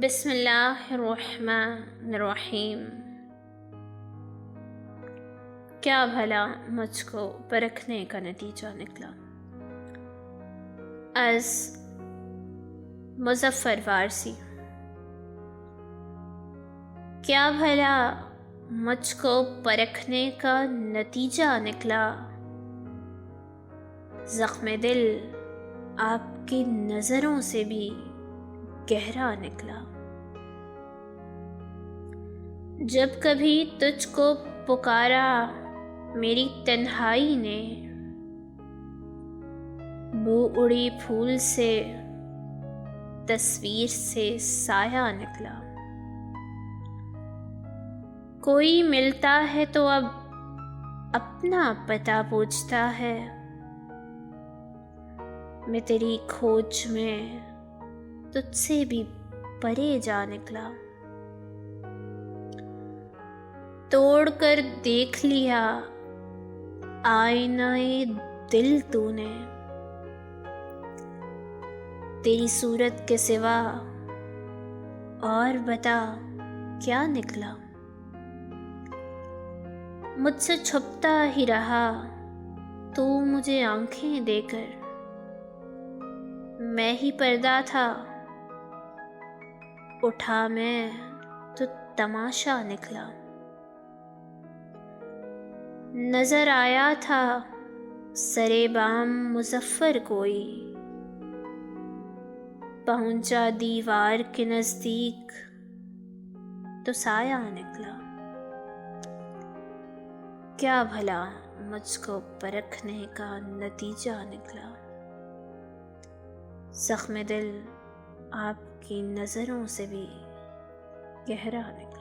बिस्मिल्लाहिर्रहमानिर्रहीम। क्या भला मुझको परखने का नतीजा निकला। अज़ मुज़फ़्फ़र फ़ारसी। क्या भला मुझको परखने का नतीजा निकला, ज़ख्म दिल आपकी नज़रों से भी गहरा निकला। जब कभी तुझको पुकारा मेरी तन्हाई ने, बू उड़ी फूल से तस्वीर से साया निकला। कोई मिलता है तो अब अपना पता पूछता है, मैं तेरी खोज में तुझसे भी परे जा निकला। तोड़ कर देख लिया आईनाए दिल तूने, तेरी सूरत के सिवा और बता क्या निकला। मुझसे छुपता ही रहा तू मुझे आंखें देकर, मैं ही पर्दा था उठा मैं तो तमाशा निकला। नजर आया था सरे बाम मुज़फ़्फ़र कोई, पहुंचा दीवार के नजदीक तो साया निकला। क्या भला मुझको परखने का नतीजा निकला, ज़ख्म दिल आपकी नज़रों से भी गहरा निकला।